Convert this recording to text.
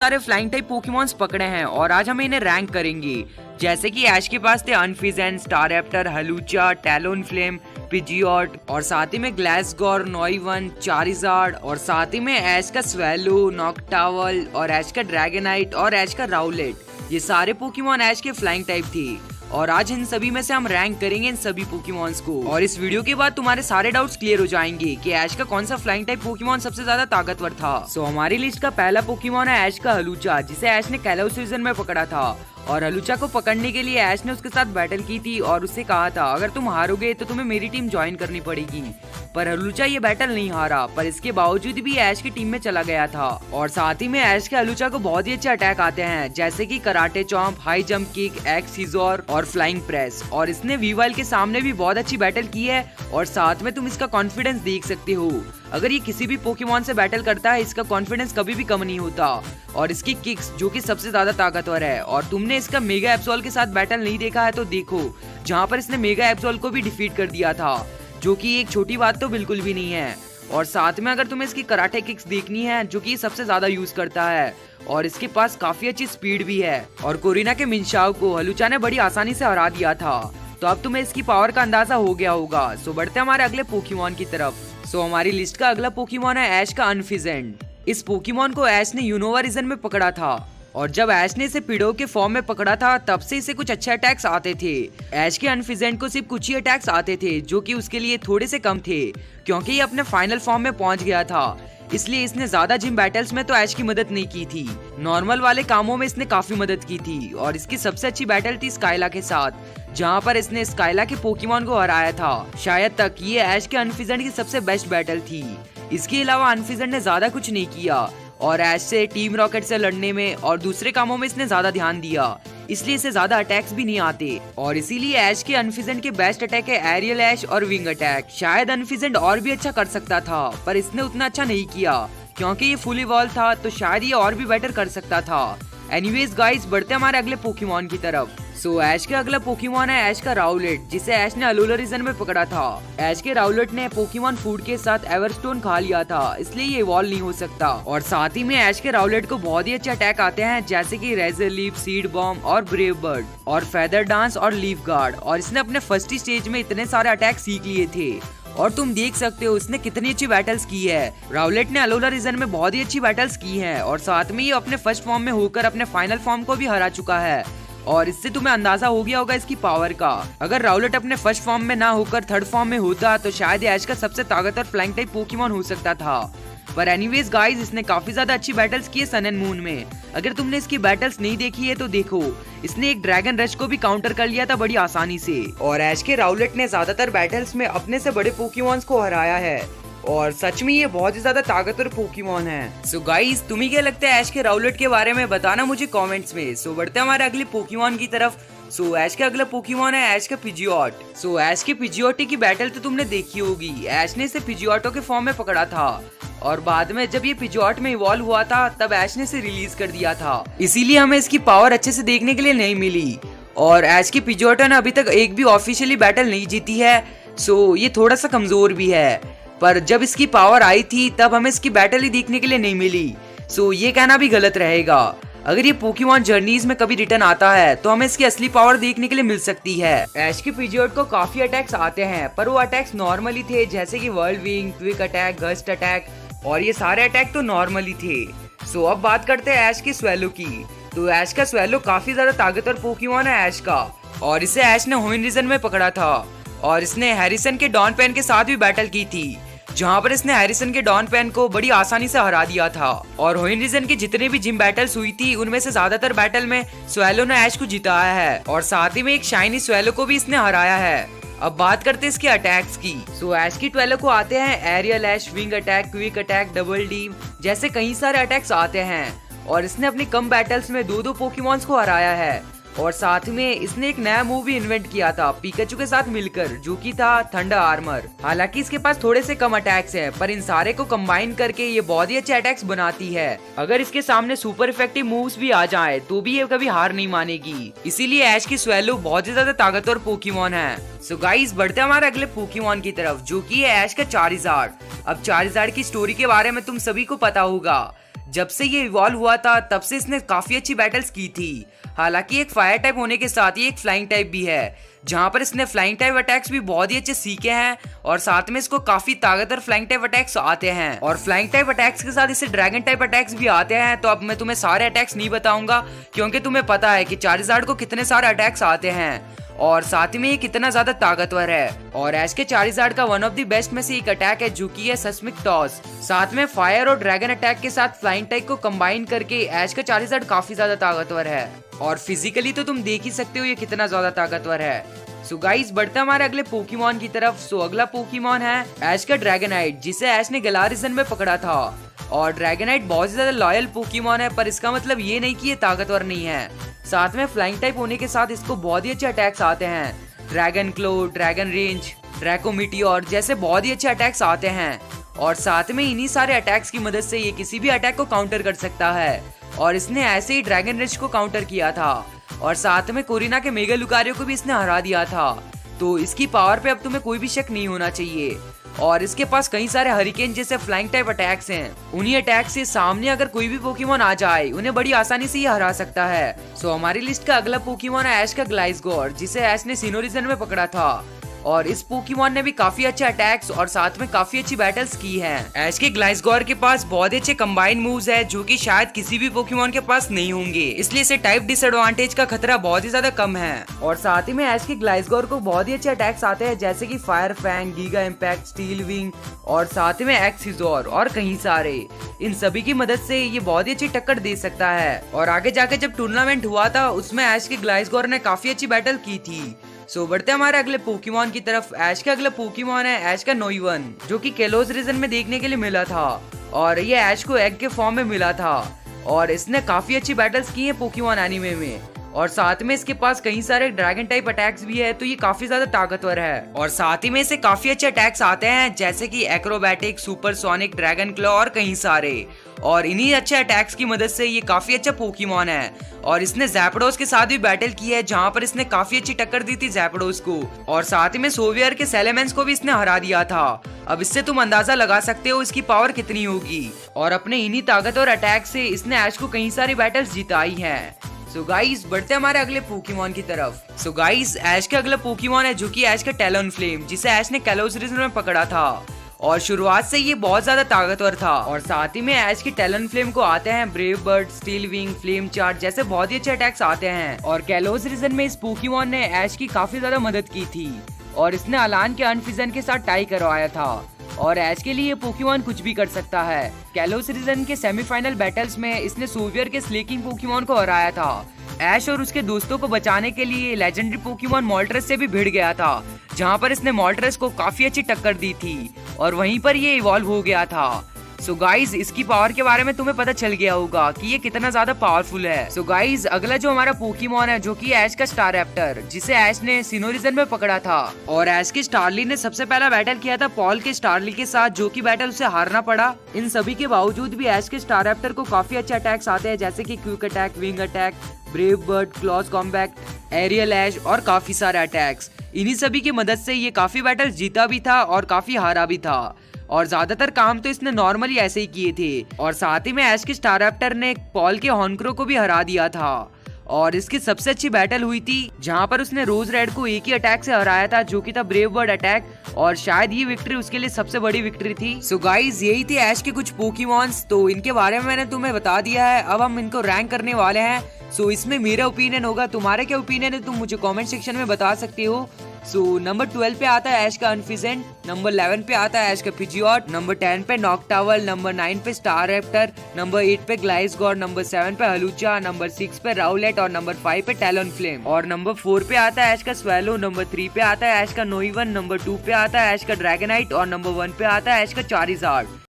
सारे flying type Pokémons पकड़े हैं और आज हम इन्हें रैंक करेंगे। जैसे कि ऐश के पास थे अनफिजेंट, स्टारएप्टर, हलूचा, टैलोनफ्लेम, पिजियोट और साथ ही में ग्लासगोर, नॉइवन, चारिजार्ड और साथ ही में ऐश का स्वेलो, नॉकटावल और ऐश का ड्रैगनाइट और ऐश का राउलेट। ये सारे पोकेमॉन ऐश के फ्लाइंग टाइप थे और आज इन सभी में से हम रैंक करेंगे इन सभी पोकेमॉन्स को। और इस वीडियो के बाद तुम्हारे सारे डाउट्स क्लियर हो जाएंगे कि ऐश का कौन सा फ्लाइंग टाइप पोकेमॉन सबसे ज्यादा ताकतवर था। हमारी लिस्ट का पहला पोकेमॉन है ऐश का हलूचा, जिसे ऐश ने कैलो सीजन में पकड़ा था। और हलूचा को पकड़ने के लिए ऐश ने उसके साथ बैटल की थी और उससे कहा था अगर तुम हारोगे तो तुम्हें मेरी टीम ज्वाइन करनी पड़ेगी। पर हलूचा ये बैटल नहीं हारा, पर इसके बावजूद भी ऐश की टीम में चला गया था। और साथ ही में ऐश के हलूचा को बहुत ही अच्छे अटैक आते हैं, जैसे कि karate chop, high jump kick, X scissor और फ्लाइंग प्रेस। और इसने वीवाइल के सामने भी बहुत अच्छी बैटल की है और साथ में तुम इसका कॉन्फिडेंस देख सकते हो। अगर ये किसी भी पोकेमॉन से बैटल करता है, इसका कॉन्फिडेंस कभी भी कम नहीं होता। और इसकी किक्स जो कि सबसे ज्यादा ताकतवर है। और तुमने इसका मेगा एप्सोल के साथ बैटल नहीं देखा है तो देखो, जहाँ पर इसने मेगा एप्सोल को भी डिफीट कर दिया था, जो कि एक छोटी बात तो बिल्कुल भी नहीं है। और साथ में अगर तुम्हें इसकी कराटे किक्स देखनी है, जो कि सबसे ज्यादा यूज करता है और इसके पास काफी अच्छी स्पीड भी है। और कोरिना के मिनशाओ को हलूचा ने बड़ी आसानी से हरा दिया था, तो अब तुम्हें इसकी पावर का अंदाजा हो गया होगा। सो बढ़ते हमारे अगले पोकेमॉन की तरफ। हमारी लिस्ट का अगला पोकेमॉन है ऐश का अनफिजेंट। इस पोकेमॉन को ऐश ने यूनोवा रीजन में पकड़ा था और जब ऐश ने इसे पिडो के फॉर्म में पकड़ा था, तब से इसे कुछ अच्छे अटैक्स आते थे। ऐश के अनफिजेंट को सिर्फ कुछ ही अटैक्स आते थे, जो कि उसके लिए थोड़े से कम थे, क्योंकि ये अपने फाइनल फॉर्म में पहुंच गया था। इसलिए इसने ज्यादा जिम बैटल्स में तो ऐश की मदद नहीं की थी, नॉर्मल वाले कामों में इसने काफी मदद की थी। और इसकी सबसे अच्छी बैटल थी स्काइला के साथ, जहाँ पर इसने स्काइला के पोकेमॉन को हराया था। शायद तक ये ऐश के अनफिजेंट की सबसे बेस्ट बैटल थी। इसके अलावा अनफिजेंट ने ज्यादा कुछ नहीं किया और ऐश से, टीम रॉकेट से लड़ने में और दूसरे कामों में इसने ज्यादा ध्यान दिया, इसलिए इसे ज्यादा अटैक्स भी नहीं आते। और इसीलिए ऐश के अनफिजेंट के बेस्ट अटैक है एरियल ऐश और विंग अटैक। शायद अनफिजेंट और भी अच्छा कर सकता था, पर इसने उतना अच्छा नहीं किया, क्योंकि ये फुल इवॉल्व था, तो शायद ये और भी बेटर कर सकता था। एनीवेज गाइस, बढ़ते हमारे अगले पोकेमॉन की तरफ। ऐश का अगला पोकेमॉन है ऐश का राउलेट, जिसे ऐश ने अलोला रीजन में पकड़ा था। ऐश के राउलेट ने पोकेमॉन फूड के साथ एवरस्टोन खा लिया था, इसलिए ये इवॉल्व नहीं हो सकता। और साथ ही में ऐश के राउलेट को बहुत ही अच्छे अटैक आते हैं, जैसे कि रेजर लीफ, सीड बॉम्ब और ब्रेव बर्ड और फेदर डांस और लीफ गार्ड। और इसने अपने फर्स्ट स्टेज में इतने सारे अटैक सीख लिए थे और तुम देख सकते हो इसने कितनी अच्छी बैटल्स की है। राउलेट ने अलोला रीजन में बहुत ही अच्छी बैटल्स की हैं और साथ में ये अपने फर्स्ट फॉर्म में होकर अपने फाइनल फॉर्म को भी हरा चुका है। और इससे तुम्हें अंदाजा हो गया होगा इसकी पावर का। अगर राउलेट अपने फर्स्ट फॉर्म में ना होकर थर्ड फॉर्म में होता, तो शायद ऐश का सबसे ताकतवर फ्लाइंग टाइप पोकेमॉन हो सकता था। पर एनीवेज गाइस, इसने काफी ज्यादा अच्छी बैटल्स की है सन एंड मून में। अगर तुमने इसकी बैटल्स नहीं देखी है तो देखो, इसने एक ड्रैगन रश को भी काउंटर कर लिया था बड़ी आसानी से। और ऐश के राउलेट ने ज्यादातर बैटल्स में अपने से बड़े पोकेमॉन्स को हराया है और सच में ये बहुत ही ज्यादा ताकतवर पोकेमॉन है। सो गाइस, तुम्हें क्या लगता है ऐश के राउलेट के बारे में, बताना मुझे कमेंट्स में। बढ़ते हमारे अगले पोकेमॉन की तरफ। ऐश का अगला पोकेमॉन है ऐश का पिजियोट। ऐश के पिजियोटी की बैटल तो तुमने देखी होगी। ऐश ने इसे पिजियोटो के फॉर्म में पकड़ा था और बाद में जब ये पिजियोट में इवॉल्व हुआ था, तब ऐश ने इसे रिलीज कर दिया था, इसीलिए हमें इसकी पावर अच्छे से देखने के लिए नहीं मिली। और ऐश की पिजियोटो ने अभी तक एक भी ऑफिशियली बैटल नहीं जीती है, ये थोड़ा सा कमजोर भी है। पर जब इसकी पावर आई थी, तब हमें इसकी बैटल ही देखने के लिए नहीं मिली, ये कहना भी गलत रहेगा। अगर ये पोकेमॉन जर्नीज में कभी रिटर्न आता है, तो हमें इसकी असली पावर देखने के लिए मिल सकती है। ऐश के पिजियोट को काफी अटैक्स आते हैं, पर वो अटैक्स नॉर्मली थे, जैसे कि world wing, quick attack, gust attack, और ये सारे अटैक तो नॉर्मली थे। अब बात करते हैं ऐश की स्वेलो की। ऐश का स्वेलो काफी ज्यादा ताकतवर पोकेमॉन है ऐश का, और इसे ऐश ने होइन रीजन में पकड़ा था और इसने हैरिसन के डॉन पेन के साथ भी बैटल की थी, जहाँ पर इसने हैरिसन के डॉन पेन को बड़ी आसानी से हरा दिया था। और होइन रीजन की जितने भी जिम बैटल्स हुई थी, उनमें से ज्यादातर बैटल में स्वेलो ने ऐश को जिताया है और साथ ही में एक शाइनी स्वेलो को भी इसने हराया है। अब बात करते हैं इसके अटैक्स की। ऐश की ट्वेलो को आते हैं aerial ace, wing attack, quick attack, double team जैसे कई सारे अटैक्स आते हैं। और इसने अपनी कम बैटल्स में दो पोकेमॉन्स को हराया है। और साथ में इसने एक नया मूव भी इन्वेंट किया था पिकाचू के साथ मिलकर, जो कि था थंडर आर्मर। हालांकि इसके पास थोड़े से कम अटैक्स हैं, पर इन सारे को कंबाइन करके ये बहुत ही अच्छे अटैक्स बनाती है। अगर इसके सामने सुपर इफेक्टिव मूव्स भी आ जाए, तो भी ये कभी हार नहीं मानेगी। इसीलिए ऐश की स्वेलो बहुत ही ज्यादा ताकतवर पोकेमॉन है। गाइस, बढ़ते हमारे अगले पोकेमॉन की तरफ, जो कि है ऐश का चारिजार्ड। अब चारिजार्ड की स्टोरी के बारे में तुम सभी को पता होगा। जब से ये इवॉल्व हुआ था तब से इसने काफी अच्छी बैटल्स की थी। हालांकि एक फायर टाइप होने के साथ ही एक फ्लाइंग टाइप भी है, जहां पर इसने फ्लाइंग टाइप अटैक्स भी बहुत ही अच्छे सीखे हैं और साथ में इसको काफी ताकतवर फ्लाइंग टाइप अटैक्स आते हैं। और फ्लाइंग टाइप अटैक्स के साथ इसे ड्रैगन टाइप अटैक्स भी आते हैं। तो अब मैं तुम्हें सारे अटैक्स नहीं बताऊंगा क्योंकि तुम्हें पता है कि चार्जर्ड को कितने सारे अटैक्स आते हैं और साथ ही में ये कितना ज्यादा ताकतवर है। और ऐश के चार्जर्ड का वन ऑफ द बेस्ट में से एक अटैक है जो कि है सेस्मिक टॉस। साथ में फायर और ड्रैगन अटैक के साथ फ्लाइंग टाइप को कंबाइन करके ऐश का चार्जर्ड काफी ज्यादा ताकतवर है और फिजिकली तो तुम देख ही सकते हो ये कितना ज्यादा ताकतवर है। सो गाइस बढ़ते हमारे अगले पोकेमॉन की तरफ। सो अगला पोकेमॉन है ऐश का ड्रैगनाइट, जिसे ऐश ने गैलार रीजन में पकड़ा था। और ड्रैगनाइट बहुत ज्यादा लॉयल पोकेमॉन है, पर इसका मतलब ये नहीं कि ये ताकतवर नहीं है। साथ में फ्लाइंग टाइप होने के साथ इसको बहुत ही अच्छे अटैक्स आते हैं। ड्रैगन क्लो, ड्रैगन रेंज, ड्रैको मीटियोर जैसे बहुत ही अच्छे अटैक्स आते हैं। और साथ में इन्हीं सारे अटैक्स की मदद से ये किसी भी अटैक को काउंटर कर सकता है। और इसने ऐसे ही ड्रैगन रेंज को काउंटर किया था और साथ में कोरिना के मेगा लुकारियो को भी इसने हरा दिया था। तो इसकी पावर पे अब तुम्हें कोई भी शक नहीं होना चाहिए। और इसके पास कई सारे हरिकेन जैसे फ्लाइंग टाइप अटैक्स हैं। उन्हीं अटैक से सामने अगर कोई भी पोकेमॉन आ जाए उन्हें बड़ी आसानी से ये हरा सकता है। सो हमारी लिस्ट का अगला पोकेमॉन है ऐश का ग्लाइसगोर, जिसे ऐश ने सिनो रीजन में पकड़ा था। और इस पोकेमॉन ने भी काफी अच्छे अटैक्स और साथ में काफी अच्छी बैटल्स की हैं। ऐश के ग्लाइसगोर के पास बहुत अच्छे कंबाइन मूव्स है जो कि शायद किसी भी पोकेमॉन के पास नहीं होंगे, इसलिए इसे टाइप डिसएडवांटेज का खतरा बहुत ही ज्यादा कम है। और साथ ही में ऐश के ग्लाइसगोर को बहुत ही अच्छे अटैक्स आते हैं जैसे कि fire fang, giga impact, steel wing और साथ में एक्स सिजोर और कई सारे। इन सभी की मदद से ये बहुत ही अच्छी टक्कर दे सकता है। और आगे जाके जब टूर्नामेंट हुआ था उसमें ऐश के ग्लाइसगोर ने काफी अच्छी बैटल की थी। सो बढ़ते हमारे अगले पोकेमॉन की तरफ। ऐश का अगला पोकेमॉन है ऐश का नोइवन, जो कि केलोस रीजन में देखने के लिए मिला था और ये ऐश को एग के फॉर्म में मिला था। और इसने काफी अच्छी बैटल्स की हैं पोकेमॉन एनीमे में। और साथ में इसके पास कई सारे ड्रैगन टाइप अटैक्स भी है, तो ये काफी ज्यादा ताकतवर है। और साथ ही में इसे काफी अच्छे अटैक्स आते हैं जैसे कि एक्रोबैटिक, सुपरसोनिक, ड्रैगन क्लॉ और कई सारे। और इन्हीं अच्छे अटैक्स की मदद से ये काफी अच्छा पोकेमॉन है। और इसने ज़ैपडोस के साथ भी बैटल की है जहां पर इसने काफी अच्छी टक्कर दी थी ज़ैपडोस को। और साथ ही में सोवियर के सेलेमेंस को भी इसने हरा दिया था। अब इससे तुम अंदाजा लगा सकते हो इसकी पावर कितनी होगी। और अपने इन्हीं ताकतवर अटैक से इसने ऐश को कई सारी बैटल्स जिताई हैं। सो गाइस बढ़ते हमारे अगले पोकेमॉन की तरफ। सो गाइस ऐश का अगला पोकेमॉन है जो कि ऐश का टैलोनफ्लेम, जिसे ऐश ने कैलोस रीजन में पकड़ा था। और शुरुआत से ये बहुत ज्यादा ताकतवर था। और साथ ही में ऐश की टैलोनफ्लेम को आते हैं brave bird, steel wing, flame charge जैसे बहुत ही अच्छे अटैक्स आते हैं। और कैलोस रीजन में इस पोकेमॉन ने ऐश की काफी ज्यादा मदद की थी और इसने अलान के अनफिजन के साथ टाई करवाया था। और ऐश के लिए ये पोकेमॉन कुछ भी कर सकता है। कैलोस रीजन के सेमीफाइनल बैटल्स में इसने सोवियर के स्लेकिंग पोकेमॉन को हराया था। ऐश और उसके दोस्तों को बचाने के लिए लेजेंडरी पोकेमॉन मोल्ट्रेस से भी भिड़ गया था, जहां पर इसने मोल्ट्रेस को काफी अच्छी टक्कर दी थी और वहीं पर ये इवॉल्व हो गया था। सो गाइज इसकी पावर के बारे में तुम्हें पता चल गया होगा कि ये कितना ज्यादा पावरफुल है। सो गाइज अगला जो हमारा पोकेमॉन है जो कि ऐश का स्टारएप्टर, जिसे ऐश ने सिनो रीजन में पकड़ा था। और ऐश की स्टारली ने सबसे पहला बैटल किया था पॉल के स्टारली के साथ, जो कि बैटल उसे हारना पड़ा। इन सभी के बावजूद भी ऐश के स्टारएप्टर को काफी अच्छे अटैक्स आते हैं जैसे कि quick attack, wing attack, brave bird, close combat, aerial ace और काफी सारे अटैक्स। इन्हीं सभी की मदद से ये काफी बैटल जीता भी था और काफी हारा भी था। और ज्यादातर काम तो इसने नॉर्मली ऐसे ही किए थे। और साथ ही में ऐश के स्टारएप्टर ने पॉल के हॉर्नक्रो को भी हरा दिया था। और इसकी सबसे अच्छी बैटल हुई थी जहां पर उसने रोज रेड को एक ही अटैक से हराया था, जो कि था ब्रेव बर्ड अटैक। और शायद ये विक्ट्री उसके लिए सबसे बड़ी विक्ट्री थी। सो गाइज यही थी ऐश के कुछ पोकेमॉन्स, तो इनके बारे में मैंने तुम्हें बता दिया है। अब हम इनको रैंक करने वाले हैं। सो इसमें मेरा ओपिनियन होगा, तुम्हारा क्या ओपिनियन है तुम मुझे कमेंट सेक्शन में बता सकते हो। सो नंबर 12 पे आता है ऐश का अनफिजेंट, नंबर 11 पे आता है ऐश का पिजियोट, नंबर 10 पे नॉकटावल, नंबर 9 पे स्टारएप्टर, नंबर 8 पे ग्लाइसगोर, नंबर 7 पे हलूचा, नंबर 6 पे राउलेट और नंबर 5 पे टैलोनफ्लेम। और नंबर 4 पे आता है ऐश का स्वेलो, नंबर 3 पे आता है ऐश का नोइवन, नंबर 2 पे आता है ऐश का ड्रैगनाइट और नंबर 1 पे आता है ऐश का चारिज़ार्ड।